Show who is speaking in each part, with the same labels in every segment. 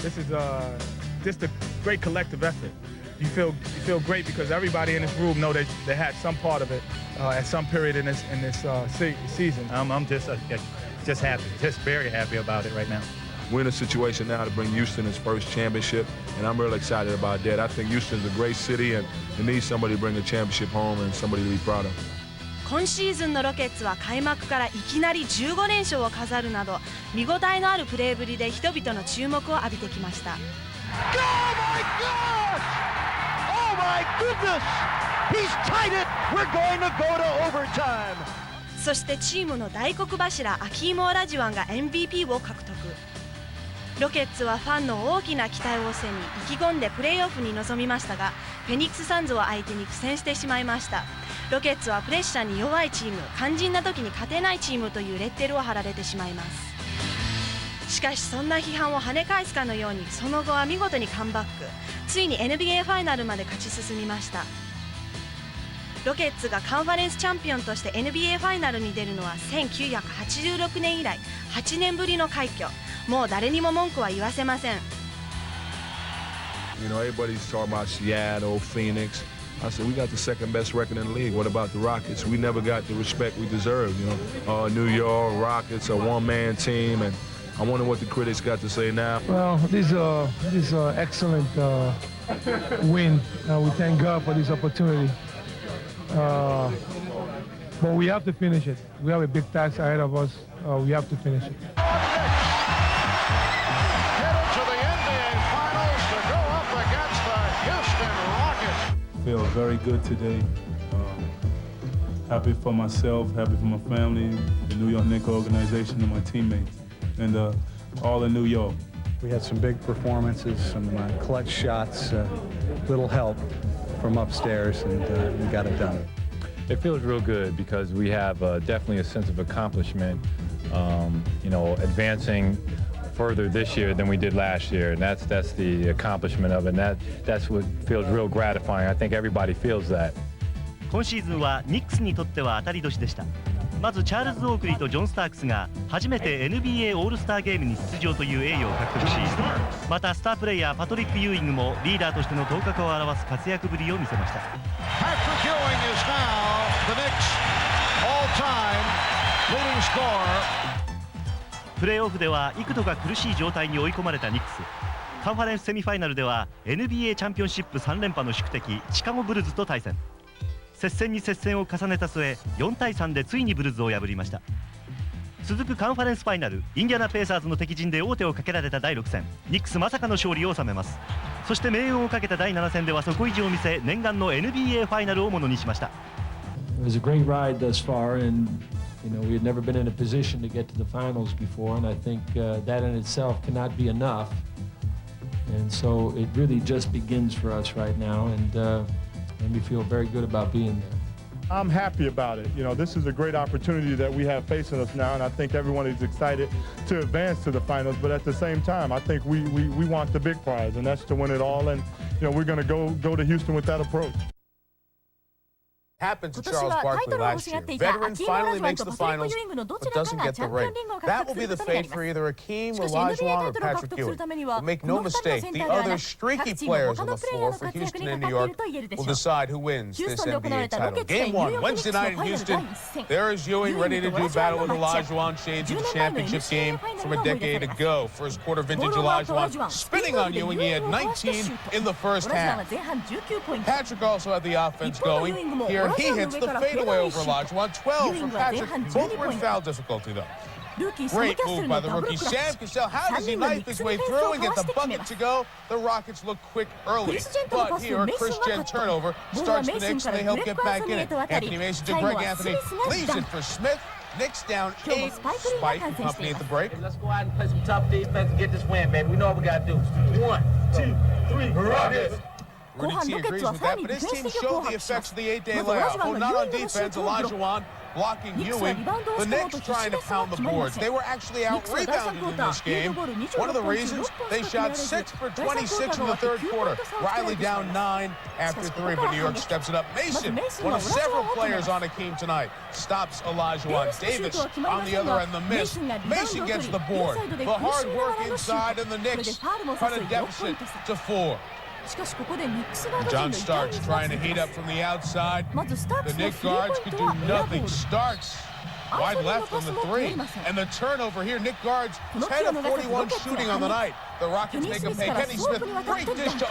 Speaker 1: This is just a great collective effort. You feel great because everybody in this room know they had some part of it at some period in this season.
Speaker 2: I'm just happy, just very happy about it right now.
Speaker 3: We're in a situation now to bring Houston its first championship, and I'm really excited about that. I think Houston's a great city, and it needs somebody to bring the championship home and somebody to be proud of.
Speaker 4: 今シーズンのロケッツは開幕からいきなり15連勝を飾るなど見応えのあるプレーぶりで人々の注目を浴びてきました。そしてチームの大黒柱アキーモ・オラジワンが MVP を獲得。ロケッツはファンの大きな期待を背に意気込んでプレーオフに臨みましたがフェニックス・サンズを相手に苦戦してしまいました。ロケッツはプレッシャーに弱いチーム、肝心な時に勝てないチームというレッテルを貼られてしまいます。しかしそんな批判を跳ね返すかのようにその後は見事にカムバック、ついに NBA ファイナルまで勝ち進みました。ロケッツがカンファレンスチャンピオンとして NBA ファイナルに出るのは1986年以来8年ぶりの快挙。もう誰にも文句は言わせません。
Speaker 3: You know, everybody's talking about Seattle, Phoenix. I said, we got the second best record in the league. What about the Rockets? We never got the respect we deserve, you know. New York Rockets, a one-man team, and I wonder what the critics got to say now.
Speaker 5: Well, this is an excellent win. We thank God for this opportunity. But we have to finish it. We have a big task ahead of us. We have to finish it.
Speaker 6: Feel very good today. Happy for myself, happy for my family, the New York Knicks organization, and my teammates, and all in New York.
Speaker 7: We had some big performances, some clutch shots, little help from upstairs, and we got it done.
Speaker 8: It feels real good because we have definitely a sense of accomplishment, you know, advancing further this year than we did last year, and that's the accomplishment of it, and that's what feels real gratifying. I think everybody feels that.
Speaker 9: 今シーズンはニックスにとっては当たり年でした。まずチャールズ・オークリーとジョン・スタークスが初めて NBA オールスターゲームに出場という栄誉を獲得し、またスタープレイヤーパトリック・ユーイングもリーダーとしての頭角を表す活躍ぶりを見せました。
Speaker 10: Patrick Ewing is now the Knicks all-time leading scorer.
Speaker 9: プレーオフでは幾度か苦しい状態に追い込まれたニックス。カンファレンスセミファイナルでは NBA チャンピオンシップ3連覇の宿敵シカゴブルズと対戦。接戦に接戦を重ねた末4対3でついにブルズを破りました。続くカンファレンスファイナルインディアナペイサーズの敵陣で王手をかけられた第6戦、ニックスまさかの勝利を収めます。そして命運をかけた第7戦では底意地を見せ念願の NBA ファイナルをものにしました。
Speaker 11: It was a great ride thus far, and you know we had never been in a position to get to the finals before, and I think that in itself cannot be enough. And so it really just begins for us right now, and we feel very good about being there.
Speaker 12: I'm happy about it. You know, this is a great opportunity that we have facing us now, and I think everyone is excited to advance to the finals. But at the same time, I think we want the big prize, and that's to win it all. And you know, we're going to go to Houston with that approach.
Speaker 13: Happened to Charles Barkley last year. Veteran finally makes the finals, but doesn't get the ring. That will be the fate for either Akeem, Olajuwon, or Patrick Ewing. But make no mistake, the other streaky players on the floor for Houston and New York will decide who wins this NBA title. Game 1, Wednesday night in Houston. There is Ewing ready to do battle with Olajuwon, shades of the championship game from a decade ago. First quarter vintage Olajuwon spinning on Ewing. He had 19 in the first half. Patrick also had the offense going. Here he hits the fadeaway over Olajuwon. 12 from Patrick. Both were in foul difficulty, though. Great move by the rookie. Sam Cassell, how does he knife his way through and get the bucket to go? The Rockets look quick early. But here, Chris Jen turnover starts the Knicks, and they help get back in it. Anthony Mason to Greg Anthony. Leaves it for Smith. Knicks down 8. Spike and company at the break.
Speaker 14: Let's go out and play some tough defense and get this win, baby. We know what we got to do. 1, 2, 3, Rockets!
Speaker 13: Rudy T agrees with that, but his team showed the effects of the 8-day layoff. Oh, not on defense, Olajuwon blocking Ewing. The Knicks trying to pound the boards. They were actually out-rebounded in this game. One of the reasons, they shot 6 for 26 in the third quarter. Riley down 9 after 3, but New York steps it up. Mason, one of several players on Hakeem tonight, stops Olajuwon. Davis on the other end, the miss. Mason gets the board. The hard work inside, and the Knicks cut a deficit to 4. John Starks trying to heat up from the outside. The Knicks guards could do nothing. Starks wide left on the 3. And the turnover here, Knicks guards 10 of 41 shooting on the night. The Rockets make a pay. Kenny Smith, great dish to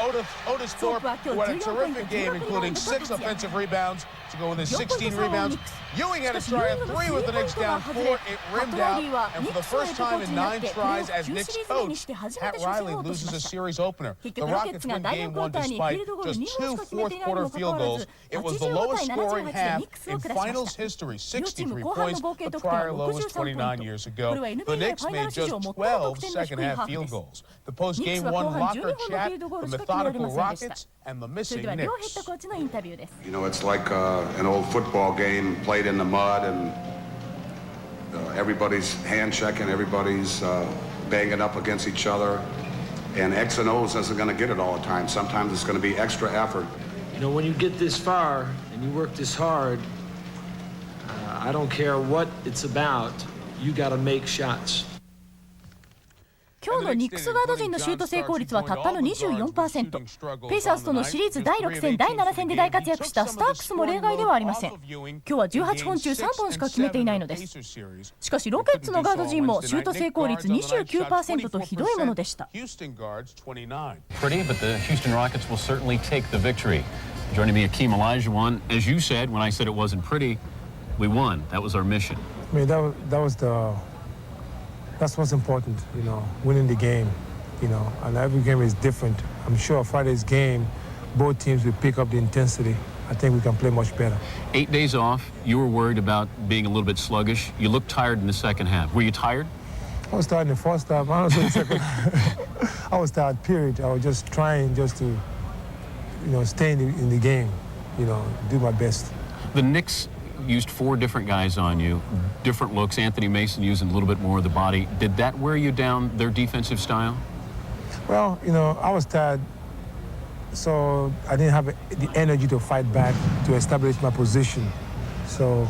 Speaker 13: Otis Thorpe, who had a terrific game, including 6 offensive rebounds to go with his 16 rebounds. Ewing had to try a 3 with the Knicks down 4. It rimmed out, and for the first time in 9 tries as Knicks coach, Pat Riley loses a series opener. The Rockets win Game 1 despite just 2 fourth-quarter field goals. It was the lowest scoring half in finals history, 63 points. The prior low was 29 years ago. The Knicks made just 12 second-half field goals. The post-Game 1 locker chat, the methodical Rockets, and the missing Knicks.
Speaker 15: You know, it's like an old football game played in the mud, and everybody's hand-checking, everybody's banging up against each other. And X and O's isn't going to get it all the time. Sometimes it's going to be extra effort.
Speaker 16: You know, when you get this far and you work this hard, I don't care what it's about, you got to make shots.
Speaker 17: 今日のニックスガード陣のシュート成功率はたったの 24%。ペイサーズとのシリーズ第6戦、第7戦で大活躍したスタークスも例外ではありません。今日は18本中3本しか決めていないのです。しかしロケッツのガード陣もシュート成功率 29% とひどいものでした。
Speaker 18: Pretty, but the Houston Rockets will certainly take the victory. Joining me, Hakeem Olajuwon. As you said, when I said it wasn't pretty, we won. That was our mission.
Speaker 5: I mean, that's what's important, you know, winning the game, you know, and every game is different. I'm sure Friday's game, both teams will pick up the intensity. I think we can play much better.
Speaker 18: 8 days off, you were worried about being a little bit sluggish. You looked tired in the second half. Were you tired?
Speaker 5: I was tired in the first half. Honestly, the second I was tired, period. I was just trying to, you know, stay in the game, you know, do my best.
Speaker 18: The Knicks used 4 different guys on you, different looks. Anthony Mason using a little bit more of the body. Did that wear you down, their defensive style?
Speaker 5: Well, you know, I was tired, so I didn't have the energy to fight back, to establish my position. So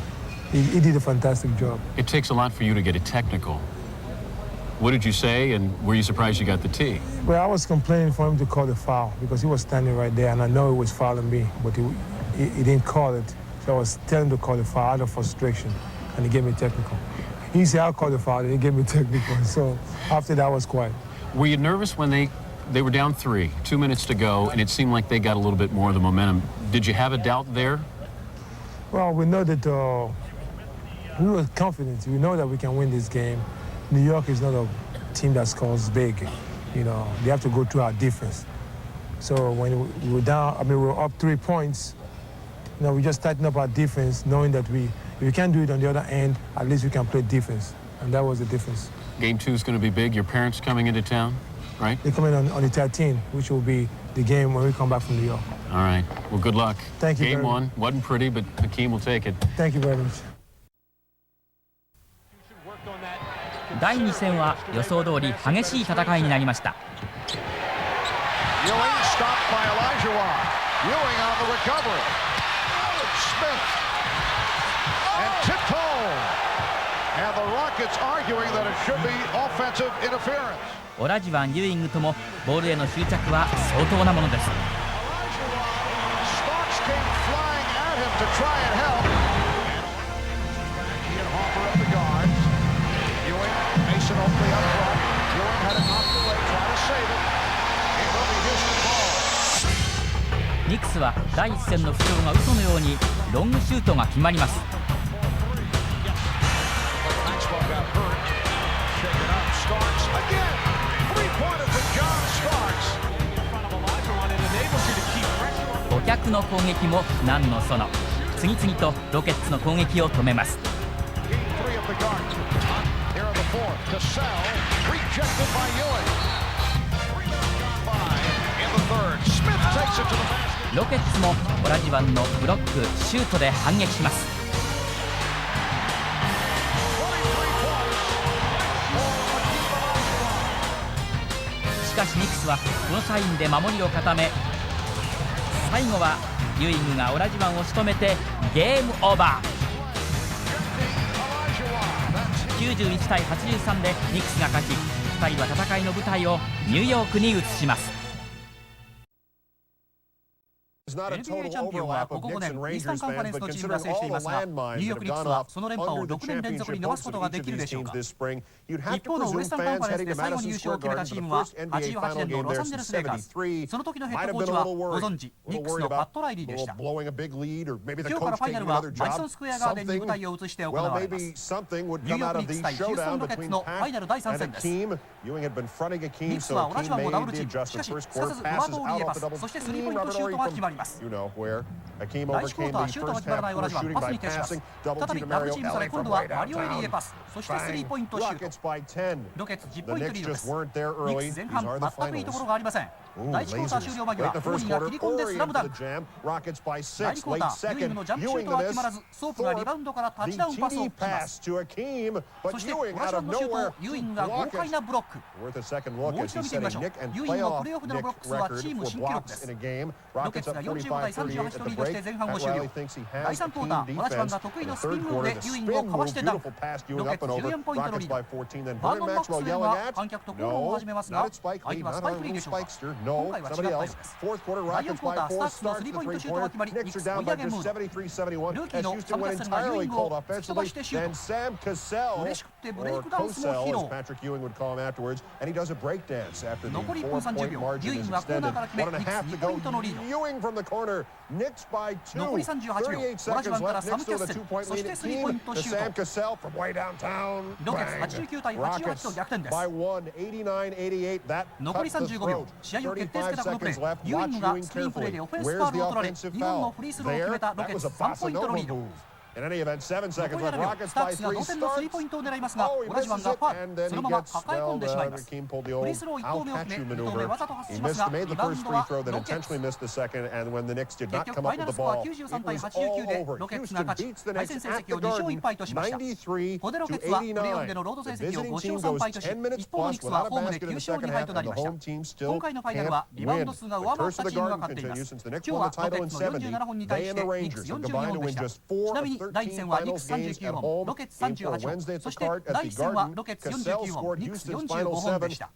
Speaker 5: he did a fantastic job.
Speaker 18: It takes a lot for you to get it technical. What did you say, and were you surprised you got the tee?
Speaker 5: Well, I was complaining for him to call the foul because he was standing right there, and I know he was fouling me, but he didn't call it. So I was telling him to call the foul out of frustration, and he gave me technical. He said, I'll call the foul, and he gave me technical. So after that, I was quiet.
Speaker 18: Were you nervous when they were down 3, 2 minutes to go, and it seemed like they got a little bit more of the momentum? Did you have a doubt there?
Speaker 5: Well, we know that we were confident. We know that we can win this game. New York is not a team that scores big. You know, they have to go through our defense. So when we were down, I mean, we were up 3 points. You know, we just tighten up our defense, knowing that if we can't do it on the other end, at least we can play defense. And that was the difference.
Speaker 18: Game 2 is going to be big. Your parents coming into town, right?
Speaker 5: They're coming on the 13th, which will be the game when we come back from New York.
Speaker 18: All right. Well, good luck.
Speaker 5: Thank you.
Speaker 18: Game 1 wasn't pretty, but Hakeem will take it.
Speaker 5: Thank you very much.
Speaker 19: 第2戦は予想通り激しい戦いになりました。
Speaker 10: Ewing stopped by Olajuwon. Ewing on the recovery. Smith and tiptoe. And the Rockets arguing that it should be offensive interference.
Speaker 19: オラジワン、ユーイングともボールへの執着は相当なものです。
Speaker 10: Starks came flying at him to try and help. He and Harper up the guards. Ewing, Mason openly up front. Ewing had it knocked away, trying to save it. It will be Houston ball.
Speaker 19: ニックスは第1戦の不調が嘘のようにロングシュートが決まります。お客の攻撃も何のその、次々とロケッツの攻撃を止めます。ロケッツもオラジワンのブロック、シュートで反撃します。しかしニックスはこのサインで守りを固め、最後はユーイングがオラジワンを仕留めてゲームオーバー。91対83でニックスが勝ち、2人は戦いの舞台をニューヨークに移します。
Speaker 17: NBA チャンピオンはここ5年イースタンカンファレンスのチームが制していますが、ニューヨークニックスはその連覇を6年連続に伸ばすことができるでしょうか。一方のウエスタンカンファレンスで最後に優勝を決めたチームは88年のロサンゼルスレイカーズ。その時のヘッドコーチはご存知ニックスのパット・ライリーでした。今日からファイナルはマイソンスクエアガーデンに舞台を移して行われます。ニューヨークニックス対ヒューストンロケッツのファイナル第3戦です。ニックスはオラジワンもダブルチーム、しかしすかさずロバート・オリエパス、そしてスリーポイントシュートが決まります。第1クォーターシュートが決まらないオラジワン、パスに徹します。再びダブルチームされ、今度はマリオ・エリーへパス、そしてスリーポイントシュート。ロケッツ10ポイントリードです。ニックス前半全くいいところがありません。第1クォーター終了間際、オーリーが切り込んでスラムダンク。第2クォーター、ユーイングのジャンプシュートは決まらず、ソープがリバウンドからタッチダウンパスを決めます。そしてオラジワンのシュートをユーイングが豪快なブロック。もう一度見てみましょう。ユーイングのプレーオフでのブロック数はチーム新記録です。ロケッツが45対38とリードして前半を終了。第3クォーター、オラジワンが得意のスピンムーブでユーイングをかわしてダンク。ロケッツ14ポイントのリード。バーノン・マックスウェルが観客と口論を始めますが、相手はスパイク・リーでしょうか。今回は違ったようです。第4クォーター、スタッツのスリーポイントシュートが決まり、ニックス追い上げムード。ルーキーのサム・カッセルがユーイングを突き飛ばしてシュート。嬉しくてブレイクダンスも披露。残り1分30秒、ユーイングはコーナーから決め、ニックス2ポイントのリード。残り38秒、オラジワンからサム・キャッセル、そしてスリーポイントシュート。ロケッツ89対88と逆転です。残り35秒、試合を決定づけたこのプレー、ユーイングがスクリーンプレーでオフェンスファウルを取られ、2本のフリースローを決めたロケッツ3ポイントのリード。残り7秒、スタックスが同点のスリーポイントを狙いますが、オラジワンがファウル、そのまま抱え込んでしまいます。フリースロー1投目を決め、2投目わざと外しますが、リバウンドはロケッツ。結局ファイナルスコア93対89でロケッツが勝ち、対戦成績を2勝1敗としました。ここでロケッツはプレーオフでのロード成績を5勝3敗とし、一方のニックスはホームで9勝2敗となりました。今回のファイナルはリバウンド数が上回ったチームが勝っています。今日はロケッツの47本に対してニックス44本でした。ちなみに第1戦はニックス39本、ロケッツ38本、そして第1戦はロケッツ49本、ニックス45本でした。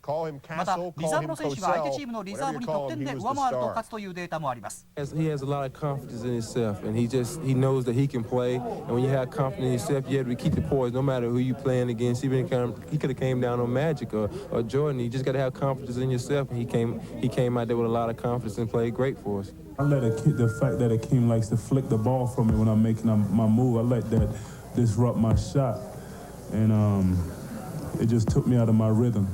Speaker 17: またリザーブの選手が相手チームのリザーブに得点で上回ると勝つというデータもあります。
Speaker 20: He has a lot of confidence in himself, and he knows that he can play. And when you have confidence in yourself, you have to keep the poise, no matter who you playing against. Even he could have came down on Magic or Jordan. You just got to have confidence in yourself. And he came out there with a lot of confidence and played great for us.
Speaker 6: I let the fact that Akeem likes to flick the ball from me when I'm making my move, I let that disrupt my shot, and it just took me out of my rhythm.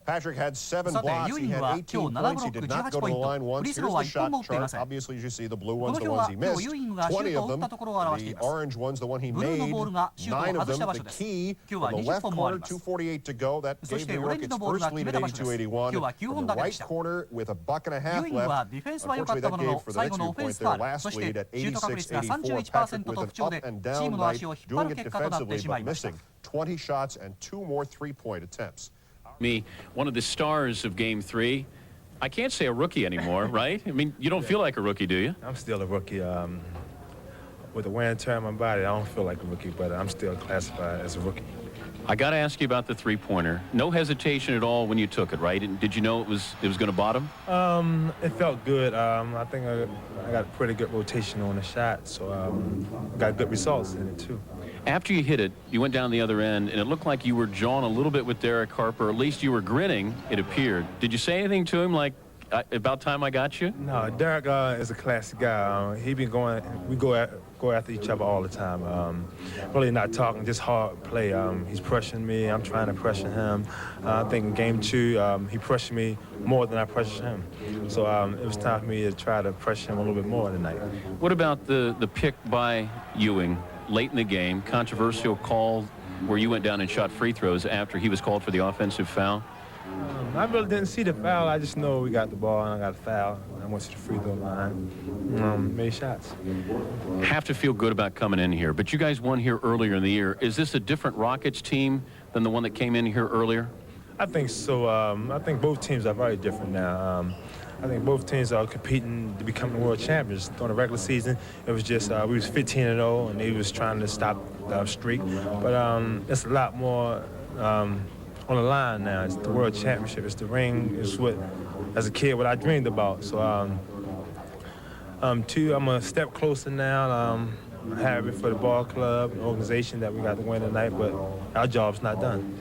Speaker 10: Patrick had 7 blocks. He had 18 points. He did not go to the line once. Here's the shot chart. Obviously, as you see, the blue ones, the ones he missed. 20 of them. The orange ones, the one he made. 9 of them. The key from the left corner, 2:48 to go. That gave New York its first lead at 82-81. From the right corner with a buck and a half left. Unfortunately, that gave for the next few points their last lead at 86-84. Patrick with an up and down night, doing it defensively but missing 20 shots and 2 more three-point attempts.
Speaker 18: Me, one of the stars of Game 3. I can't say a rookie anymore, right? I mean, you don't feel like a rookie, do you?
Speaker 2: I'm still a rookie. With the wear and tear on my body, I don't feel like a rookie, but I'm still classified as a rookie.
Speaker 18: I got to ask you about the three-pointer. No hesitation at all when you took it, right? And did you know it was going to bottom?
Speaker 2: It felt good. I think I got a pretty good rotation on the shot, so got good results in it too.
Speaker 18: After you hit it, you went down the other end, and it looked like you were jawing a little bit with Derek Harper. At least you were grinning, it appeared. Did you say anything to him like, about time I got you?
Speaker 2: No, Derek is a classic guy. We go after each other all the time. Really not talking, just hard play. He's pressuring me, I'm trying to pressure him. I think in Game 2, he pressured me more than I pressured him. So it was time for me to try to pressure him a little bit more tonight.
Speaker 18: What about the pick by Ewing late in the game, controversial call where you went down and shot free throws after he was called for the offensive foul?
Speaker 2: I really didn't see the foul. I just know we got the ball and I got a foul. I went to the free throw line, made shots.
Speaker 18: Have to feel good about coming in here, but you guys won here earlier in the year. Is this a different Rockets team than the one that came in here earlier?
Speaker 2: I think so. I think both teams are very different now. I think both teams are competing to become the world champions. During the regular season, it was just we was 15-0, and they was trying to stop the streak. But it's a lot more on the line now. It's the world championship. It's the ring. It's what, as a kid, what I dreamed about. So, two, I'm a step closer now. I'm happy for the ball club, the organization that we got to win tonight, but our job's not done.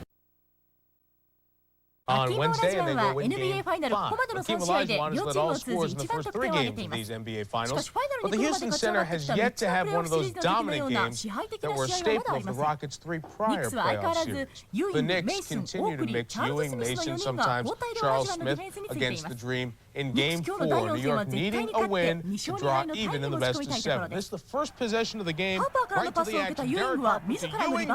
Speaker 17: On Wednesday, and they go win Game 5. Hakeem Olajuwon has led all scorers in the first 3 games of these NBA Finals, but the Houston center has yet to have one of those dominant games that were a staple of the Rockets' 3 prior playoff series. The Knicks continue to mix Ewing, Mason, sometimes Charles Smith against the Dream. In Game 4, New York needing a win to draw even in the best of 7. This is the first possession of the game, right to the action. Derek Harper to Ewing,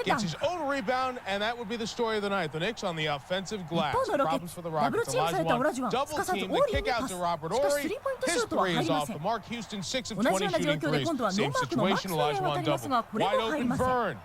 Speaker 17: gets his own rebound, and that would be the story of the night. The Knicks on the offensive glass. Problems for the Rockets. Olajuwon double team, the kick out to Robert Horry. His 3 is off the mark. Houston 6 of 20 shooting 3s. Same situation, Olajuwon double. Wide open Vern.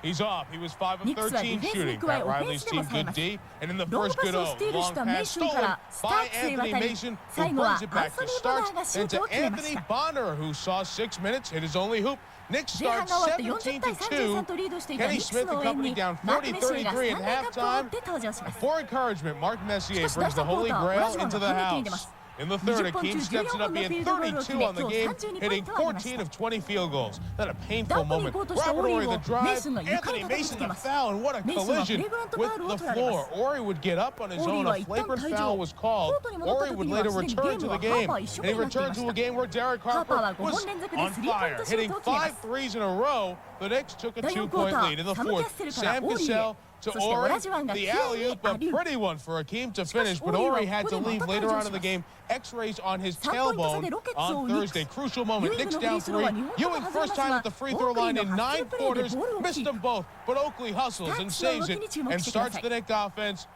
Speaker 17: He's off. He was 5 of 13 shooting. Pat Riley's team good D. And in the first good long pass stolen by Anthony Mason, who brings it back to Starks. Then to Anthony Bonner, who saw 6 minutes, hit his only hoop. Knicks start 17-2. Kenny Smith and company down 40-33 at halftime. For encouragement, Mark Messier brings the Holy Grail into the house. In the third, Hakeem steps it up, being 32 on the game, hitting 14 of 20 field goals. Then a painful moment. Robert Horry the drive, Anthony Mason the foul, and what a collision with the floor. Horry would get up on his own. A flagrant foul was called. Horry would later return to the game, and he returned to a game where Derek Harper was on fire, hitting 5 threes in a row. The Knicks took a 2-point lead in the fourth. Sam Cassell to Horry, the alley-oop, a pretty one for Hakeem to finish, but Horry had to leave later on in the game. X-rays on his tailbone on Thursday. Crucial moment. Knicks down 3. Ewing first time at the free throw line in 9 quarters. Missed them both, but Oakley hustles and saves it and starts the Knicks offense.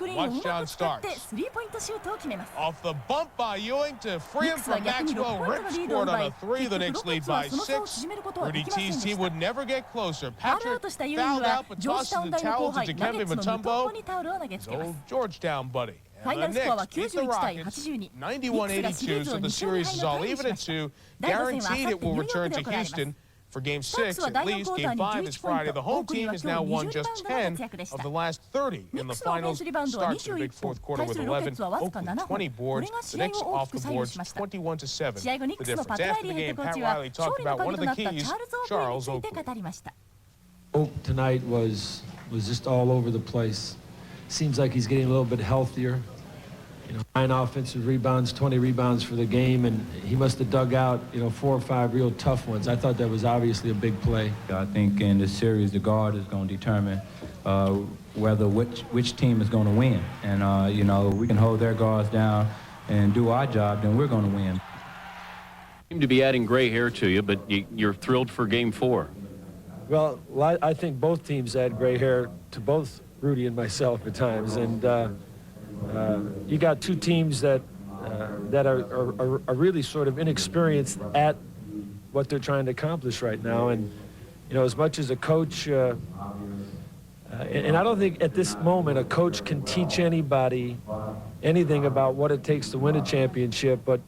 Speaker 17: Watch John Starks. Off the bump by Ewing to free him from Maxwell. Rip scored on a 3. The Knicks lead by 6. Rudy T's team would never get closer. Patrick fouled out but tosses the towel to Dikembe Mutombo, his old Georgetown buddy. And the Knicks beat the Rockets 91-82, so the series is all even at 2. Guaranteed it will return to Houston for Game 6 at least. Game 5 is Friday. The home team has now won just 10 of the last 30 in the finals. Starts in the big fourth quarter with 11. Oakland 20 boards. The Knicks off the boards 21-7. The difference. After the game, Pat Riley talked about one of the keys, Charles Oakley.
Speaker 11: Oak tonight was just all over the place. Seems like he's getting a little bit healthier. 9 offensive rebounds, 20 rebounds for the game, and he must have dug out, 4 or 5 real tough ones. I thought that was obviously a big play.
Speaker 21: I think in this series, the guard is going to determine whether which team is going to win. And, we can hold their guards down and do our job, then we're going to win.
Speaker 18: Seem to be adding gray hair to you, but you're thrilled for Game 4.
Speaker 11: Well, I think both teams add gray hair to both Rudy and myself at times, and you got 2 teams that are really sort of inexperienced at what they're trying to accomplish right now. And as much as a coach, and I don't think at this moment a coach can teach anybody anything about what it takes to win a championship, but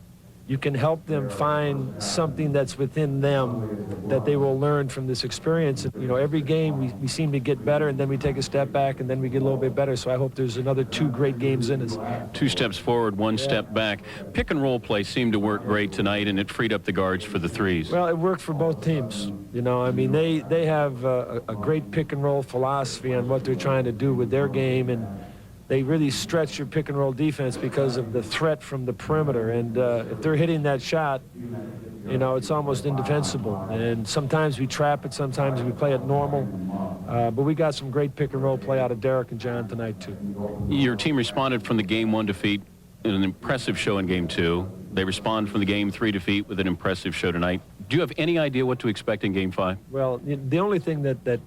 Speaker 11: you can help them find something that's within them that they will learn from this experience. Every game we seem to get better, and then we take a step back, and then we get a little bit better. So I hope there's another 2 great games in us.
Speaker 18: 2 steps forward, 1 step back. Pick and roll play seemed to work great tonight, and it freed up the guards for the 3s.
Speaker 11: Well, it worked for both teams. They have a great pick and roll philosophy on what they're trying to do with their game, and they really stretch your pick and roll defense because of the threat from the perimeter. And if they're hitting that shot, it's almost indefensible. And sometimes we trap it, sometimes we play it normal. But we got some great pick and roll play out of Derek and John tonight, too.
Speaker 18: Your team responded from the Game 1 defeat in an impressive show in Game 2. They respond from the Game 3 defeat with an impressive show tonight. Do you have any idea what to expect in Game 5?
Speaker 11: Well, the only thing that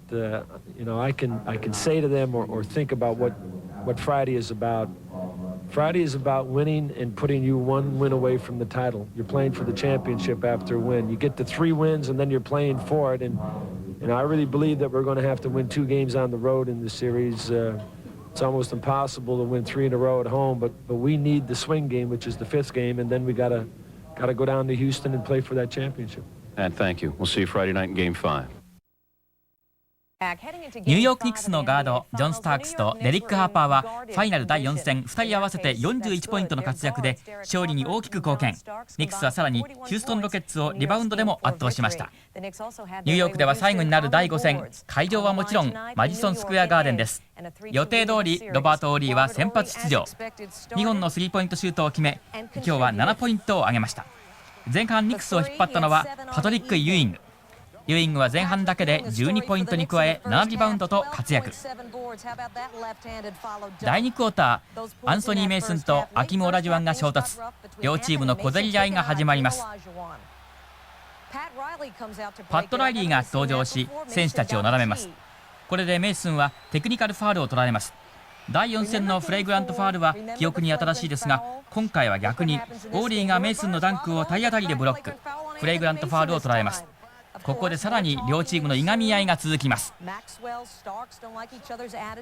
Speaker 11: I can say to them or think about what Friday is about. Friday is about winning and putting you 1 win away from the title. You're playing for the championship after a win. You get to 3 wins, and then you're playing for it. And I really believe that we're going to have to win 2 games on the road in the series to
Speaker 1: It's almost impossible to win 3 in a row at home, but we need the swing game, which is the 5th game, and then we gotta go down to Houston and play for that championship.
Speaker 18: And thank you. We'll see you Friday night in Game 5.
Speaker 19: ニューヨークニックスのガードジョン・スタークスとデリック・ハーパーはファイナル第4戦2人合わせて41ポイントの活躍で勝利に大きく貢献。ニックスはさらにヒューストン・ロケッツをリバウンドでも圧倒しました。ニューヨークでは最後になる第5戦、会場はもちろんマジソンスクエアガーデンです。予定通りロバート・オーリーは先発出場、2本のスリーポイントシュートを決め、今日は7ポイントを挙げました。前半ニックスを引っ張ったのはパトリック・ユーイング。ユーイングは前半だけで12ポイントに加え7リバウンドと活躍。第2クォーター、アンソニー・メイスンとアキム・オラジュワンが衝突。両チームの小競り合いが始まります。パット・ライリーが登場し選手たちを並べます。これでメイスンはテクニカルファウルを取られます。第4戦のフレイグラントファウルは記憶に新しいですが、今回は逆にオーリーがメイスンのダンクを体当たりでブロック、フレイグラントファウルを取られます。ここでさらに両チームのいがみ合いが続きます。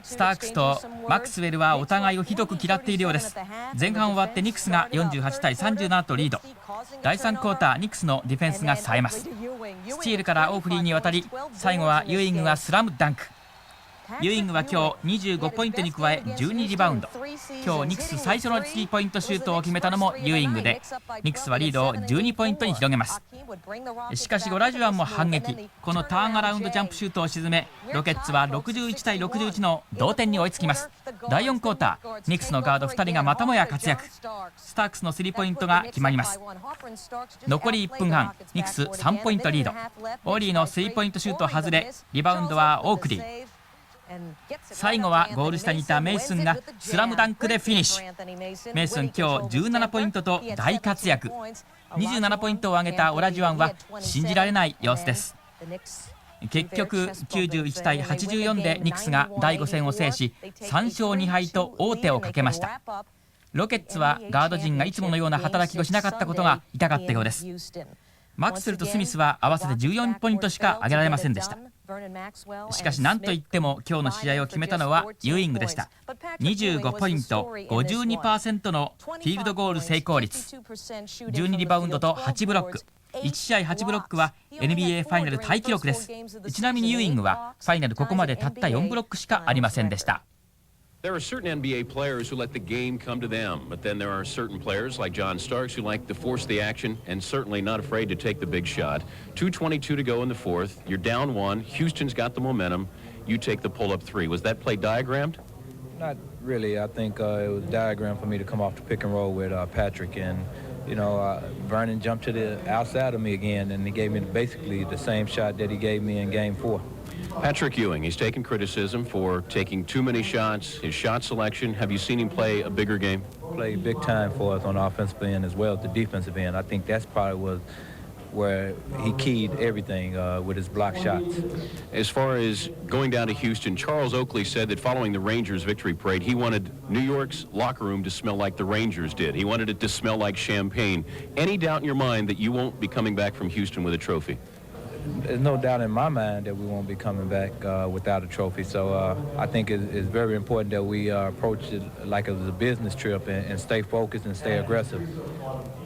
Speaker 19: スタークスとマクスウェルはお互いをひどく嫌っているようです。前半終わってニックスが48対37とリード。第3クォーター、ニックスのディフェンスが冴えます。スチールからオーフリーに渡り、最後はユーイングがスラムダンク。ユーイングは今日25ポイントに加え12リバウンド。今日ニックス最初のスリーポイントシュートを決めたのもユーイングで、ニックスはリードを12ポイントに広げます。しかしオラジュワンも反撃。このターンアラウンドジャンプシュートを沈め、ロケッツは61対61の同点に追いつきます。第4クォーター、ニックスのガード2人がまたもや活躍。スタークスのスリーポイントが決まります。残り1分半、ニックス3ポイントリード。オーリーのスリーポイントシュート外れ、リバウンドはオークリー。最後はゴール下にいたメイスンがスラムダンクでフィニッシュ。メイスン今日17ポイントと大活躍。27ポイントを挙げたオラジュワンは信じられない様子です。結局91対84でニックスが第5戦を制し3勝2敗と王手をかけました。ロケッツはガード陣がいつものような働きをしなかったことが痛かったようです。マクスウェルとスミスは合わせて14ポイントしか挙げられませんでした。しかし何といっても今日の試合を決めたのはユーイングでした。25ポイント 52% のフィールドゴール成功率、12リバウンドと8ブロック、1試合8ブロックは NBA ファイナルタイ記録です。ちなみにユーイングはファイナルここまでたった4ブロックしかありませんでした。
Speaker 18: There are certain NBA players who let the game come to them, but then there are certain players like John Starks who like to force the action and certainly not afraid to take the big shot. 2:22 to go in the fourth. You're down 1. Houston's got the momentum. You take the pull-up 3. Was that play diagrammed?
Speaker 21: Not really. I think it was diagrammed for me to come off the pick and roll with Patrick, and Vernon jumped to the outside of me again, and he gave me basically the same shot that he gave me in Game 4.
Speaker 18: Patrick Ewing, he's taken criticism for taking too many shots, his shot selection. Have you seen him play a bigger game?
Speaker 21: Played big time for us on the offensive end as well as the defensive end. I think that's probably where he keyed everything with his block shots.
Speaker 18: As far as going down to Houston, Charles Oakley said that following the Rangers victory parade, he wanted New York's locker room to smell like the Rangers did. He wanted it to smell like champagne. Any doubt in your mind that you won't be coming back from Houston with a trophy?
Speaker 21: There's no doubt in my mind that we won't be coming back without a trophy. So I think it's very important that we approach it like it was a business trip and stay focused and stay aggressive.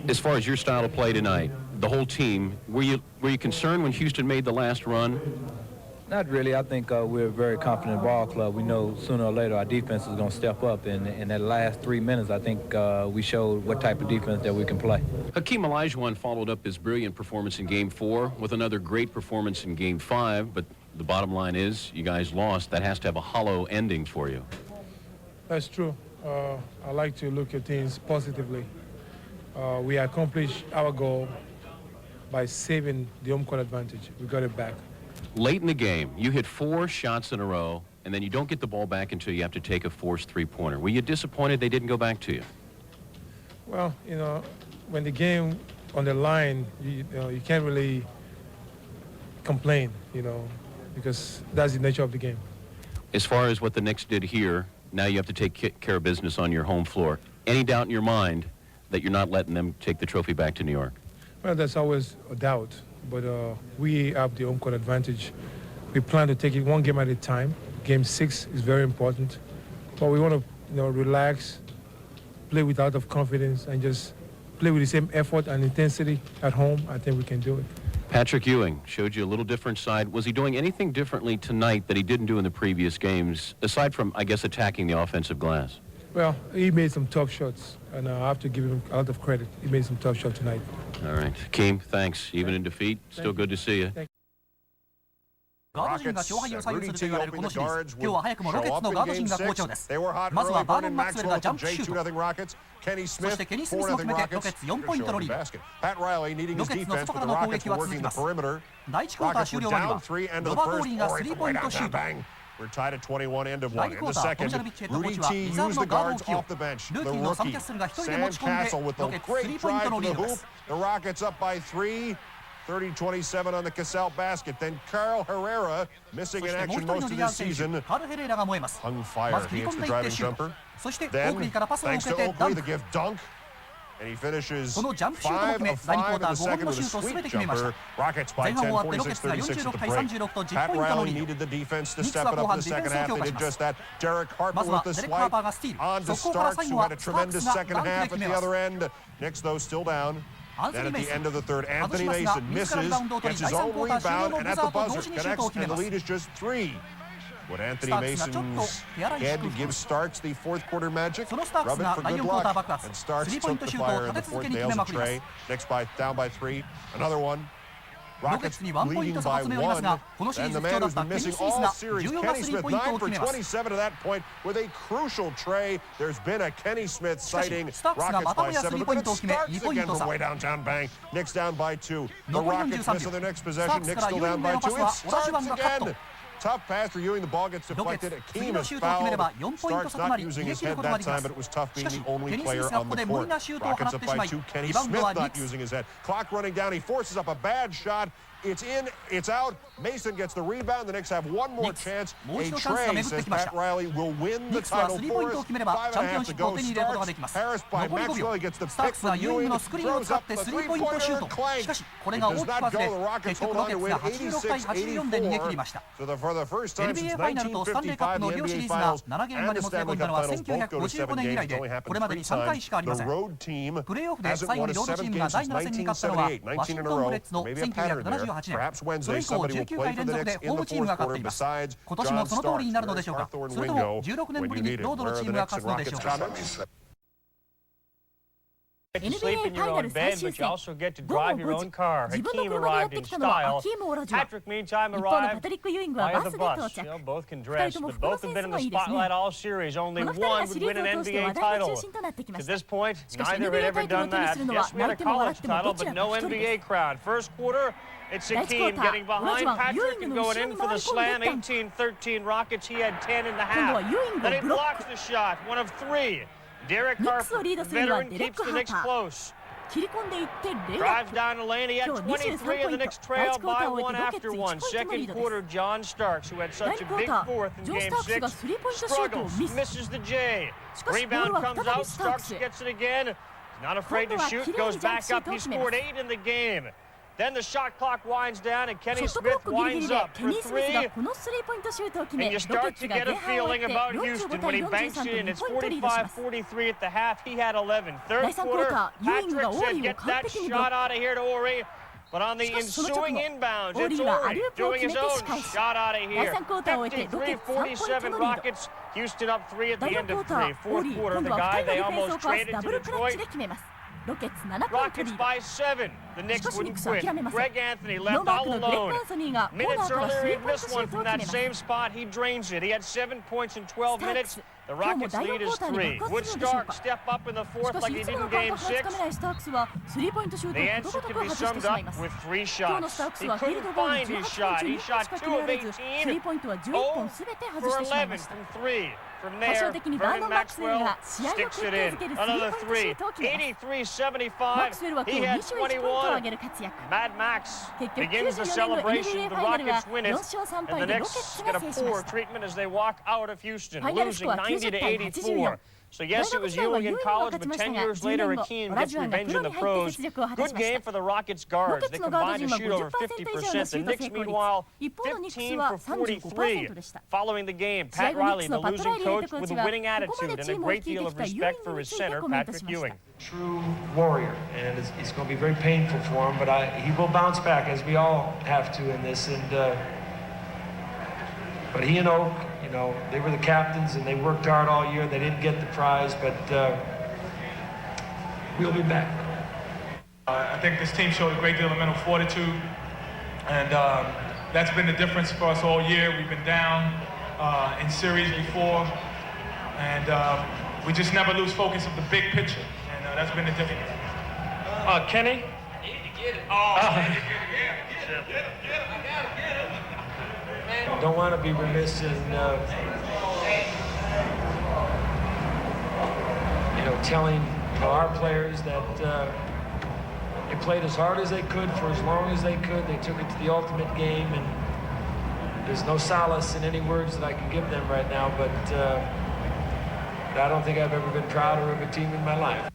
Speaker 18: As far as your style of play tonight, the whole team, were you concerned when Houston made the last run?
Speaker 21: Not really. I think we're a very confident ball club. We know sooner or later our defense is going to step up. And in that last 3 minutes, I think we showed what type of defense that we can play.
Speaker 18: Hakeem Olajuwon followed up his brilliant performance in Game 4 with another great performance in Game 5. But the bottom line is, you guys lost. That has to have a hollow ending for you.
Speaker 5: That's true. I like to look at things positively. We accomplished our goal by saving the home court advantage. We got it back.
Speaker 18: Late in the game, you hit 4 shots in a row, and then you don't get the ball back until you have to take a forced three-pointer. Were you disappointed they didn't go back to you?
Speaker 5: Well, when the game on the line, you can't really complain, because that's the nature of the game.
Speaker 18: As far as what the Knicks did here, now you have to take care of business on your home floor. Any doubt in your mind that you're not letting them take the trophy back to New York?
Speaker 5: Well, there's always a doubt. But we have the home court advantage. We plan to take it one game at a time. Game 6 is very important. But we want to, relax, play with a lot of confidence, and just play with the same effort and intensity at home. I think we can do it.
Speaker 18: Patrick Ewing showed you a little different side. Was he doing anything differently tonight that he didn't do in the previous games, aside from, I guess, attacking the offensive glass?
Speaker 5: Well, he made some tough shots, and I have to give him a lot of credit. He made some tough shots tonight.
Speaker 18: All right. Keem, thanks. Even in defeat, still good to see you.
Speaker 4: ガード陣が勝敗を左右すると言われるこのシリーズ、今日は早くもロケッツのガード陣が好調です。まずはバーノン・マクスウェルがジャンプシュート、そしてケニー・スミスも決めてロケッツ4ポイントのリード。ロケッツの外からの攻撃は続きます。第1クォーター終了間際、ロバート・オーリーがスリーポイントシュート。
Speaker 10: We're tied at 21, end of one. In the second, Rudy
Speaker 4: T
Speaker 10: used the guards off the bench. The rookie, Sam Castle, with a great drive to the hoop. The Rockets up by 3. 30-27 on the Casal basket. Then Carl Herrera, missing in action most of this season. Hung fire. He hits the driving jumper. Then, thanks to Oakley, the gift dunk. And he finishes 5 of 5 in the second with a sweet jumper. Rockets by 10, 46-36 at the break. Pat Riley needed the defense to step it up in the second half. They did just that. Derek Harper with the swipe. On to Starks, who had a tremendous second half at the other end. Knicks, though, still down. Then at the end of the third, Anthony Mason misses, gets his own rebound, and at the buzzer connects, and the lead is just 3. Would Anthony Mason's head give Starks the fourth quarter magic? Rub it for good luck. And Starks took the fire in the fourth. Nails a tray. Knicks down by 3. Another one. Rockets leading by 1. And the man who's been missing all series, Kenny Smith, 9 for 27 to that point with a crucial tray. There's been a Kenny Smith sighting. Rockets by 7. Look at Starks again from way downtown. Bang. Knicks down by 2. The Rockets miss on their next possession. Knicks still down by 2. It starts again. Tough pass for Ewing. The ball gets deflected. Akeem is fouled. Starks not using his head that time, but it was tough being the only player on the court. Rockets up by 2. Kenny Smith not using his head. Clock running down. He forces up a bad shot. It's in, it's out. Mason gets the rebound. The Knicks have one more chance. A tray, says Pat Riley, will win the title for us. 5.5 to go. Starks. Harris by Maxwell. He gets the pick from Ewing. Throws up the three-pointer and clank. It does not go. The Rockets hold on to win 86-84. So for the first time since 1955, the NBA Finals and the Stanley Cup Finals both go to 7 games. It's only happened 3 times. The road team hasn't won a 7th game since 1978. 19 in a row. Maybe a pattern there. Perhaps Wednesday somebody will play for the Knicks in the fourth quarter besides John Starks, Hawthorne Wingo, when you need it. Where are the Knicks and Rockets comments?
Speaker 17: NBA ファイナル最終戦、午後5時、自分の車でやってきたのはアキーム・オラジュワン。一方のパトリック・ユーイングはバスで到着。2人とも服のセンスがいいですね。この2人がシリーズを通して話題の中心となってきました。しかし NBA タイトルを手にするのは泣いても笑ってもどちらか一人です。第1クォーター、オラジュワン、ユーイングの後ろに回り込んでダンク。今度はユーイングをブロック。ニックスをリードするのはデレック・ハーパー。切り込んでいってレイアップ。今日23ポイント。第1クォーターを終えてロケッツ1ポイントのリードです。第2クォーター、ジョン・スタークスがスリーポイントシュートをミス。しかしボールは再びスタークスへ。今度はきれいにジャンプシュートを決めます。
Speaker 22: Then the shot clock winds down and Kenny
Speaker 17: ショットクロッ
Speaker 22: Smith
Speaker 17: クギリギリ
Speaker 22: winds
Speaker 17: で
Speaker 22: up
Speaker 17: ケニ
Speaker 22: for
Speaker 17: ー・スミスが
Speaker 22: 3.
Speaker 17: このスリーポイントシュートを決め
Speaker 22: And
Speaker 17: ロ
Speaker 22: you
Speaker 17: ケッ
Speaker 22: start
Speaker 17: ツ
Speaker 22: to
Speaker 17: が
Speaker 22: get
Speaker 17: 前
Speaker 22: a
Speaker 17: 半を終
Speaker 22: feeling
Speaker 17: えて
Speaker 22: about
Speaker 17: 45
Speaker 22: Houston
Speaker 17: 対
Speaker 22: when he banks
Speaker 17: 43
Speaker 22: it in.
Speaker 17: と
Speaker 22: It's
Speaker 17: 2ポイントリードします。
Speaker 22: 45-43 at the half. He had 11.
Speaker 17: 第
Speaker 22: Third
Speaker 17: 3クォー
Speaker 22: quarter,
Speaker 17: ター、ユーイングが
Speaker 22: Patrick
Speaker 17: オー
Speaker 22: said,
Speaker 17: リーを
Speaker 22: get
Speaker 17: 完
Speaker 22: that
Speaker 17: 璧にブロッ
Speaker 22: shot
Speaker 17: ク。
Speaker 22: out of here to Ori. But on the
Speaker 17: しかしその直後、
Speaker 22: ensuing inbounds,
Speaker 17: オーリ
Speaker 22: it's
Speaker 17: ーはア
Speaker 22: Ori
Speaker 17: リウープを
Speaker 22: doing
Speaker 17: 決め
Speaker 22: his
Speaker 17: て
Speaker 22: own
Speaker 17: 仕返し。
Speaker 22: shot out of
Speaker 17: 第
Speaker 22: here.
Speaker 17: 3クォーターを終えてロケッツ3ポイントの
Speaker 22: 53-47
Speaker 17: リード。
Speaker 22: Rockets. Houston up 3 at
Speaker 17: 第
Speaker 22: the
Speaker 17: 4
Speaker 22: end
Speaker 17: クォ
Speaker 22: of
Speaker 17: ーター、
Speaker 22: 3.
Speaker 17: オー
Speaker 22: Fourth
Speaker 17: リー、
Speaker 22: quarter,
Speaker 17: 今
Speaker 22: the
Speaker 17: 度は
Speaker 22: guy
Speaker 17: 2人
Speaker 22: they
Speaker 17: のディフェンスを
Speaker 22: almost
Speaker 17: かわす
Speaker 22: traded
Speaker 17: ダ
Speaker 22: to
Speaker 17: ブルクラッチ
Speaker 22: Detroit.
Speaker 17: で決めます。ロケッツ7ポイント
Speaker 22: Rockets
Speaker 17: リード。
Speaker 22: by 7. The
Speaker 17: し
Speaker 22: Knicks
Speaker 17: かしニッ
Speaker 22: wouldn't
Speaker 17: クスは
Speaker 22: quit.
Speaker 17: 諦めません。
Speaker 22: Greg Anthony
Speaker 17: ノ
Speaker 22: left
Speaker 17: ーマー
Speaker 22: all
Speaker 17: クのグレッグ・
Speaker 22: alone.
Speaker 17: アンソニーがコーナ
Speaker 22: Minutes
Speaker 17: ーからス
Speaker 22: earlier,
Speaker 17: リ
Speaker 22: he
Speaker 17: ーポイント
Speaker 22: missed
Speaker 17: シュー
Speaker 22: one
Speaker 17: トを
Speaker 22: from
Speaker 17: 決
Speaker 22: that
Speaker 17: めま
Speaker 22: same
Speaker 17: す。
Speaker 22: spot. He drains it. He had 7 points in 12 minutes. The
Speaker 17: 今日も
Speaker 22: Rockets
Speaker 17: 第4
Speaker 22: lead
Speaker 17: クォ
Speaker 22: is
Speaker 17: ーターに
Speaker 22: 3.
Speaker 17: 爆
Speaker 22: Would
Speaker 17: 発するのでしょう
Speaker 22: Stark
Speaker 17: か。
Speaker 22: step up in the
Speaker 17: し
Speaker 22: fourth
Speaker 17: か
Speaker 22: like
Speaker 17: し
Speaker 22: he
Speaker 17: いつも
Speaker 22: did
Speaker 17: の
Speaker 22: in
Speaker 17: 感
Speaker 22: Game
Speaker 17: 覚がつかめ
Speaker 22: 6?
Speaker 17: ないスタークスはスリーポイントシュート
Speaker 22: The
Speaker 17: を
Speaker 22: answer
Speaker 17: ことごと
Speaker 22: can
Speaker 17: く
Speaker 22: be
Speaker 17: 外して
Speaker 22: summed
Speaker 17: しまい
Speaker 22: up
Speaker 17: ます。
Speaker 22: with 3
Speaker 17: 今日のス
Speaker 22: shots.
Speaker 17: タークス
Speaker 22: He
Speaker 17: はフィール
Speaker 22: couldn't
Speaker 17: ドゴール
Speaker 22: find his
Speaker 17: 18
Speaker 22: shot.
Speaker 17: 本中
Speaker 22: He
Speaker 17: 2
Speaker 22: shot
Speaker 17: 本しか決
Speaker 22: 2
Speaker 17: め
Speaker 22: of
Speaker 17: られず、スリー
Speaker 22: 18.
Speaker 17: ポイントは11
Speaker 22: 0
Speaker 17: 本すべて外
Speaker 22: for
Speaker 17: してしまい
Speaker 22: 11
Speaker 17: ました。
Speaker 22: from 3. From
Speaker 17: 対照
Speaker 22: there,
Speaker 17: 的にバー
Speaker 22: Vernon
Speaker 17: ノン・マクスウェル
Speaker 22: Maxwell
Speaker 17: が試合を
Speaker 22: sticks
Speaker 17: 決
Speaker 22: it
Speaker 17: 定
Speaker 22: in.
Speaker 17: づけるスリー
Speaker 22: Another
Speaker 17: ポイントシュ
Speaker 22: 3.
Speaker 17: ートを決めます。マク
Speaker 22: 83-75.
Speaker 17: スウェルは今
Speaker 22: He
Speaker 17: 日
Speaker 22: had
Speaker 17: 21ポイントを挙げ
Speaker 22: 21.
Speaker 17: る活躍。
Speaker 22: Mad Max
Speaker 17: 結局
Speaker 22: begins the
Speaker 17: 94年の
Speaker 22: celebration.
Speaker 17: NBA
Speaker 22: The
Speaker 17: ファイナルは
Speaker 22: Rockets win
Speaker 17: 4
Speaker 22: it.
Speaker 17: 勝3
Speaker 22: And
Speaker 17: 敗
Speaker 22: the
Speaker 17: でロケッ
Speaker 22: Knicks
Speaker 17: ツ
Speaker 22: get
Speaker 17: が
Speaker 22: a
Speaker 17: 制しま
Speaker 22: poor
Speaker 17: した。
Speaker 22: treatment as they walk out of Houston,
Speaker 17: ファイナルス
Speaker 22: losing
Speaker 17: コア90
Speaker 22: 90 to
Speaker 17: 対84。
Speaker 22: So yes, it was Ewing in college, but 10 years later, Hakeem gets revenge in the pros. Good game for the Rockets guards. They combined to shoot over 50%. The Knicks, meanwhile, 15 for 43. Following the game, Pat Riley, the losing coach, with a winning attitude and a great deal of respect for his center, Patrick Ewing.
Speaker 1: True warrior, and it's going to be very painful for him, but he will bounce back, as we all have to in this. But he and Oak, you know, they were the captains, and they worked hard all year. They didn't get the prize, but we'll be back.
Speaker 3: I think this team showed a great deal of mental fortitude, and that's been the difference for us all year. We've been down in series before, and we just never lose focus of the big picture, and that's been the difference.
Speaker 22: Kenny?
Speaker 1: Don't want to be remiss in, telling our players that they played as hard as they could for as long as they could. They took it to the ultimate game, and there's no solace in any words that I can give them right now, but I don't think I've ever been prouder of a team in my life.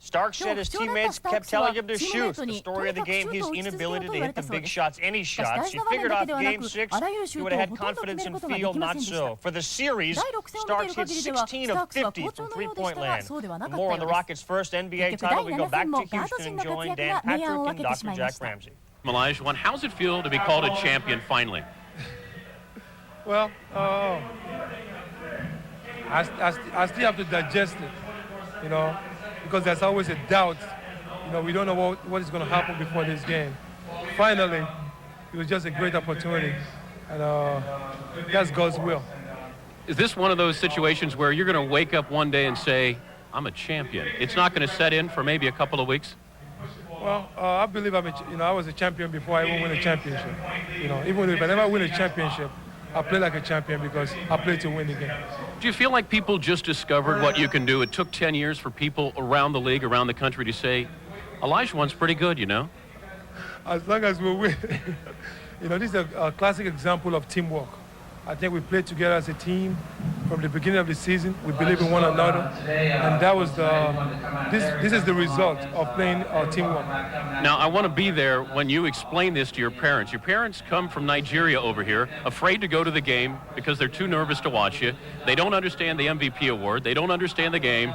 Speaker 22: Stark said his teammates kept telling him to shoot. The story of the game, his inability to hit the big shots, any shots. He figured out Game 6, he would have had confidence in field, not so. For the series, Starks hit 16 of 50 from three-point land. For more on the Rockets' first NBA title, we go back to Houston and join Dan Patrick and Dr. Jack Ramsey.
Speaker 18: Elijah, how does it feel to be called a champion finally?
Speaker 12: Well, I still have to digest it, because there's always a doubt. We don't know what is going to happen before this game. Finally, it was just a great opportunity, and that's God's will.
Speaker 18: Is this one of those situations where you're going to wake up one day and say, I'm a champion? It's not going to set in for maybe a couple of weeks?
Speaker 12: Well, I believe I was a champion before I even win a championship. Even if I never win a championship, I play like a champion because I play to win the game.
Speaker 18: Do you feel like people just discovered what you can do? It took 10 years for people around the league, around the country to say, Olajuwon's pretty good,
Speaker 12: As long as we win. This is a classic example of teamwork. I think we played together as a team from the beginning of the season. We believe in one another, and that was this is the result of playing teamwork.
Speaker 18: Now, I want to be there when you explain this to your parents. Your parents come from Nigeria over here, afraid to go to the game because they're too nervous to watch you. They don't understand the MVP award. They don't understand the game.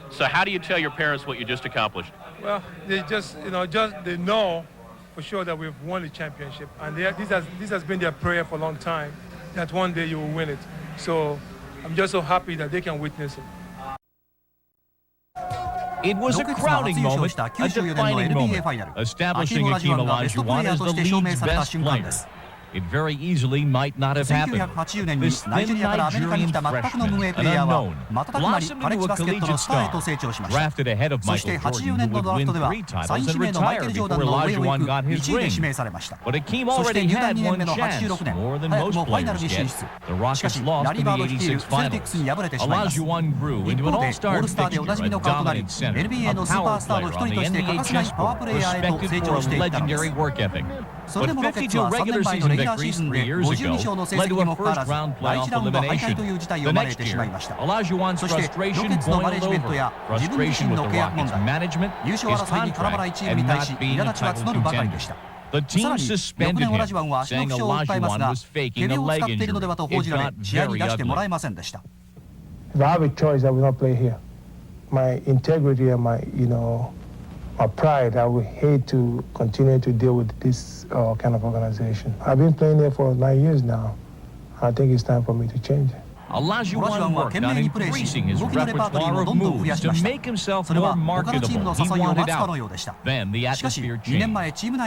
Speaker 18: So how do you tell your parents what you just accomplished?
Speaker 12: Well, they just they know for sure that we've won the championship, and this has been their prayer for a long time, that one day you will win it. So I'm just so happy that they can witness it.
Speaker 7: It was a crowning moment, a defining moment, establishing Hakeem Olajuwon as the league's best player. It very easily might not have happened. This thin Nigerian freshman, an unknown, blossomed into a collegiate star, drafted ahead of Michael Jordan, who would win 3 titles and retire before Olajuwon got his ring. But Hakeem already had one chance, more than most players get. The Rockets lost in the '86 finals. Olajuwon grew into an all-star fixture, a dominant center, a power player on the NBA chessboard, respected for a legendary work ethic. But 52 regular season victories 3 years ago led to a first-round playoff elimination. The next year, Olajuwon's frustration boiled over. Frustration with the Rockets' management, his contract, and not being a title contender. The team suspended him, saying Olajuwon was faking a leg injury. It got very ugly.
Speaker 5: If I have a choice, I will not play here. My integrity and my pride, I would hate to continue to deal with this kind of organization. I've been playing there for 9 years now. I think it's time for me to change it.
Speaker 7: Olajuwon worked on increasing his repertoire of moves to make himself more marketable. He wanted out. Then the atmosphere changed.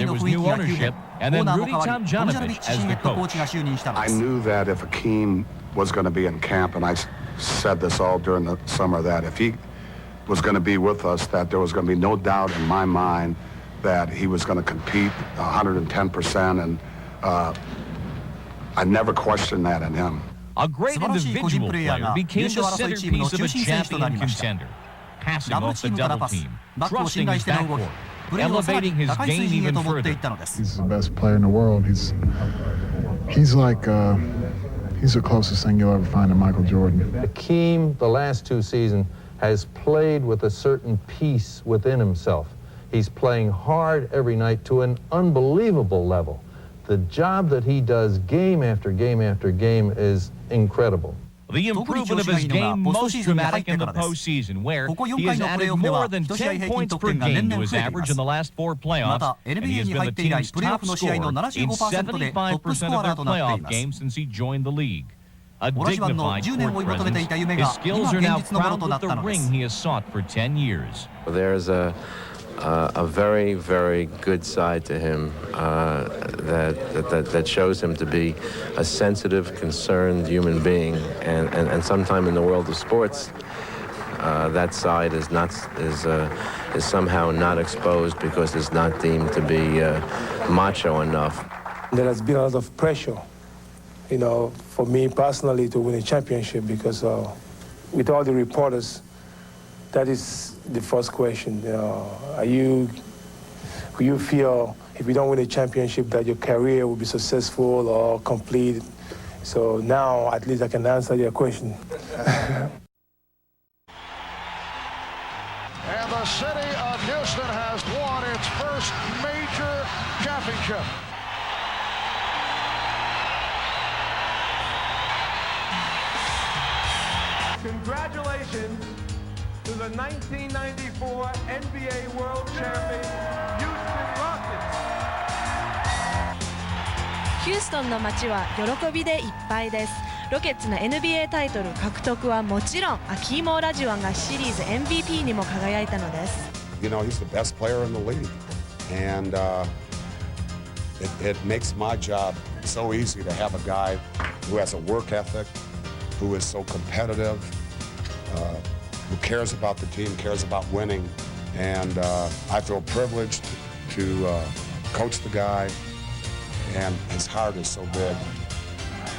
Speaker 7: There was new ownership, and then Rudy Tomjanovich as the coach.
Speaker 15: I knew that if Hakeem was going to be in camp, and I said this all during the summer, that if he was going to be with us, that there was going to be no doubt in my mind that he was going to compete 110%, and I never questioned that in him.
Speaker 7: A great individual player became the centerpiece of a champion contender, passing off the double team, trusting his backcourt, elevating his game even further.
Speaker 23: He's the best player in the world. He's like
Speaker 8: He's the closest thing you'll ever find to Michael Jordan.
Speaker 9: Hakeem, the last 2 seasons, has played with a certain peace within himself. He's playing hard every night to an unbelievable level. The job that he does game after game after game is incredible.
Speaker 7: The improvement of his game most dramatic in the postseason, where he has added more than 10 points per game to his average in the last 4 playoffs, and he has been the team's top scorer in 75% of their playoff games since he joined the league. A dignified court presence, his skills are now crowned with the ring he has sought for 10 years.
Speaker 23: There's a very, very good side to him that shows him to be a sensitive, concerned human being, and sometime in the world of sports, that side is somehow not exposed because it's not deemed to be macho enough.
Speaker 5: There has been a lot of pressure, you know, for me personally to win a championship because with all the reporters, that is the first question. Will you feel if you don't win a championship that your career will be successful or complete? So now at least I can answer your question.
Speaker 10: And the city of Houston has won its first major championship.
Speaker 24: Congratulations to the 1994 NBA World Champion, Houston Rockets.
Speaker 25: ヒューストンの街は喜びでいっぱいです。ロケッツの NBA タイトル獲得はもちろん、アキーム・オラジュワンがシリーズ MVP にも輝いたのです。
Speaker 15: You know, he's the best player in the league, and it makes my job so easy to have a guy who has a work ethic, who is so competitive, who cares about the team, cares about winning, and I feel privileged to coach the guy, and his heart is so big.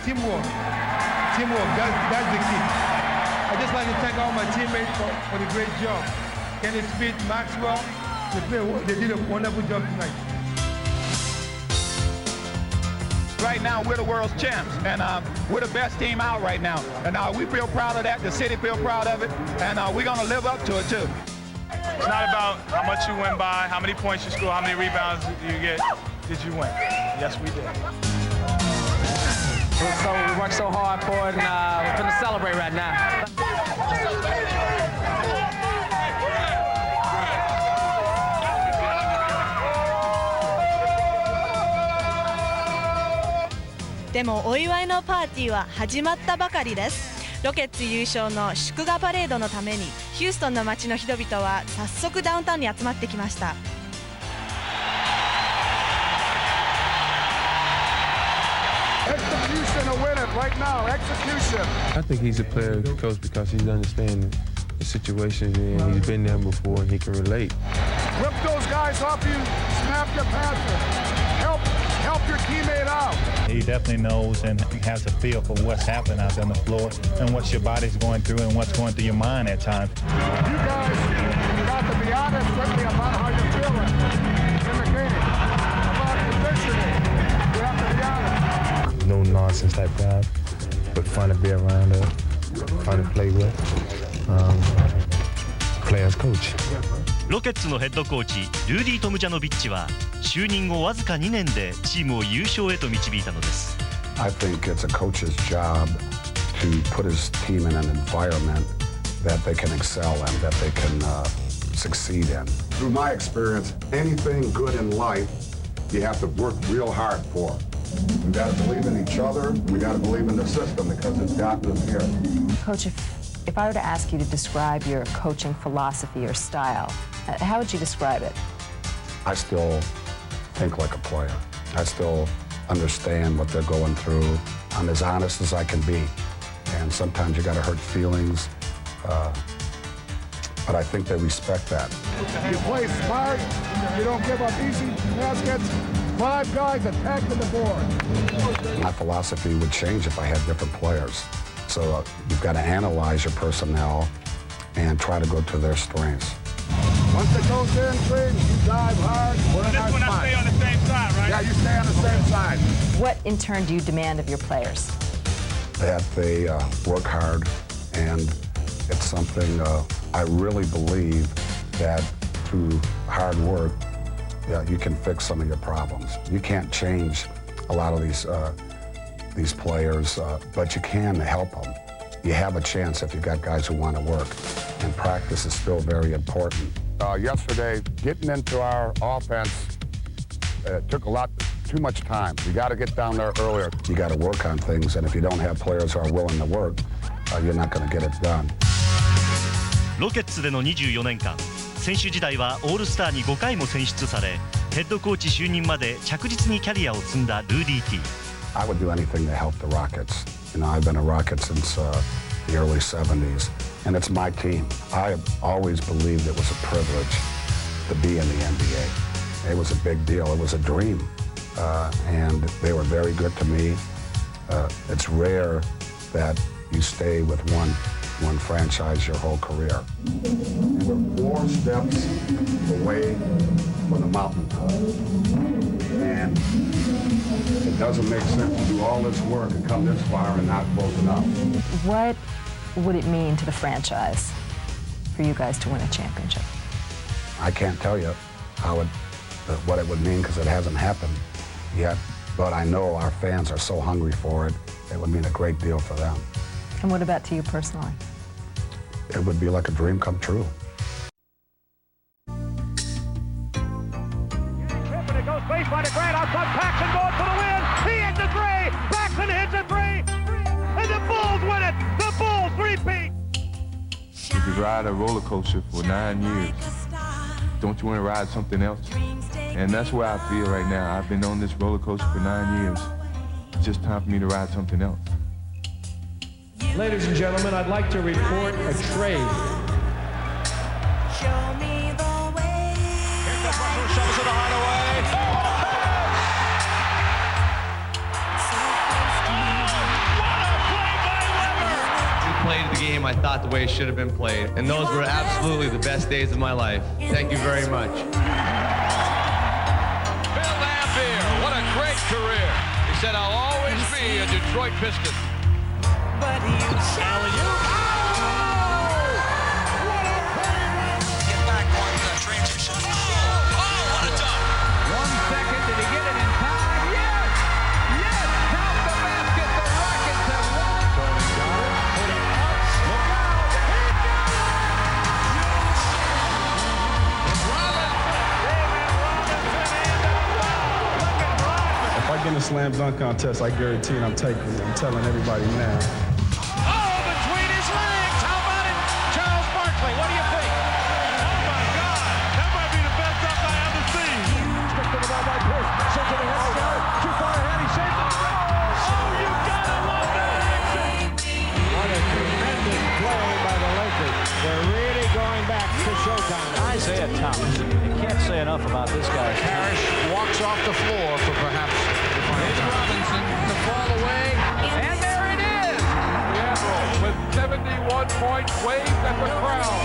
Speaker 24: Teamwork, that's the key. I'd just like to thank all my teammates for the great job. Kenny Smith, Maxwell, they did a wonderful job tonight.
Speaker 26: Right now, we're the world's champs, and we're the best team out right now. And we feel proud of that. The city feel proud of it, and we're going to live up to it, too.
Speaker 3: It's not about how much you win by, how many points you score, how many rebounds you get. Did you win? Yes, we did.
Speaker 14: So we worked so hard for it, and we're going to celebrate right now.
Speaker 25: But でもお祝いのパーティーは始まったばかりです。ロケッツ優勝の祝賀パレードのためにヒューストンの街の人々は早速ダウンタウンに集まってきました。
Speaker 10: Execution to win it right now. Execution.
Speaker 20: I think he's a player coach because he understands the situation and he's been there before and he can relate.
Speaker 10: Rip those guys off you. Snap your passes. Help your teammate out.
Speaker 27: He definitely knows and has a feel for what's happening out there on the floor and what your body's going through and what's going through your mind at times.
Speaker 10: You guys got to be honest with me about how you're feeling in the game, about positioning. You have to be honest.
Speaker 2: No nonsense type guy, but fun to be around, fun to play with, play as coach.
Speaker 28: ロケッツのヘッドコーチルーディ・トムジャノビッチは就任後わずか2年でチームを優勝へと導いたのです。
Speaker 15: I think it's a coach's job to put his team in an environment that they can excel in, that they can succeed in. Through my experience, anything good in life, you have to work real hard for. We got to believe in each other. We got to believe in the system because it's gotten us here.
Speaker 29: Coach, if I were to ask you to describe your coaching philosophy or style, how would you describe it?
Speaker 15: I still think like a player. I still understand what they're going through. I'm as honest as I can be. And sometimes you got to hurt feelings. But I think they respect that.
Speaker 10: You play smart. You don't give up easy baskets. 5 guys attacking the board.
Speaker 15: My philosophy would change if I had different players. So you've got to analyze your personnel and try to go to their strengths.
Speaker 10: Once it goes in, you dive hard.
Speaker 3: This one I stay on the same side, right?
Speaker 10: Yeah, you stay on the same side.
Speaker 29: What, in turn, do you demand of your players?
Speaker 15: that they work hard, and it's something I really believe that through hard work, you can fix some of your problems. You can't change a lot of these players, but you can help them. You have a chance if you've got guys who want to work, and practice is still very important. Yesterday, getting into our offense took too much time. You got to get down there earlier. You got to work on things, and if you don't have players who are willing to work, you're not going to get it done.
Speaker 28: ロケッツでの24年間、選手時代はオールスターに5回も選出され、ヘッドコーチ就任まで着実にキャリアを積んだルーディー・T.
Speaker 15: I would do anything to help the Rockets. You know, I've been a Rocket since the early 70s, and it's my team. I have always believed it was a privilege to be in the NBA. It was a big deal. It was a dream, and they were very good to me. It's rare that you stay with one franchise your whole career. And we're 4 steps away from the mountaintop. And it doesn't make sense to do all this work and come this far and not close enough.
Speaker 29: What would it mean to the franchise for you guys to win a championship?
Speaker 15: I can't tell you what it would mean because it hasn't happened yet. But I know our fans are so hungry for it. It would mean a great deal for them.
Speaker 29: And what about to you personally?
Speaker 15: It would be like a dream come true.
Speaker 10: It goes baseline to Grant, outside Paxson going for the win. He hits a three. Paxson hits a three. And the Bulls win it. The Bulls three-peat.
Speaker 1: You could ride a roller coaster for 9 years. Don't you want to ride something else? And that's where I feel right now. I've been on this roller coaster for 9 years. It's just time for me to ride something else.
Speaker 4: Ladies and gentlemen, I'd like to report a trade.
Speaker 10: Show me the way. Here comes Russell, shoves it a hideaway.
Speaker 6: Played the game I thought the way it should have been played, and those were absolutely the best days of my life. Thank you very much.
Speaker 10: Bill Laimbeer, what a great career. He said, I'll always be a Detroit Piston. But you shall you. Get back on the transition. Oh, what a dunk.
Speaker 6: 1 second, did he get it in time? Yes! Yes! Count the basket, the Rockets have won! Tony got it, put it up, look out!
Speaker 11: If I get in a slam dunk contest, I guarantee it, I'm taking it. I'm telling everybody now.
Speaker 10: Oh, between his legs. How about it? Charles Barkley, what do you think? Oh, my God. That might be the best dunk I ever seen. Stick to the ball by Pierce. Sends it ahead. Scott. Too far ahead. He saves it. Oh, you gotta love that action.
Speaker 4: What a tremendous play by the Lakers. They're really going back to showtime.
Speaker 22: Isaiah Thomas. You can't say enough about this guy.
Speaker 10: Parrish walks off the floor for perhaps the final time.
Speaker 6: Robinson, the fall away, and there it is!
Speaker 10: With 71 points waved at the crowd.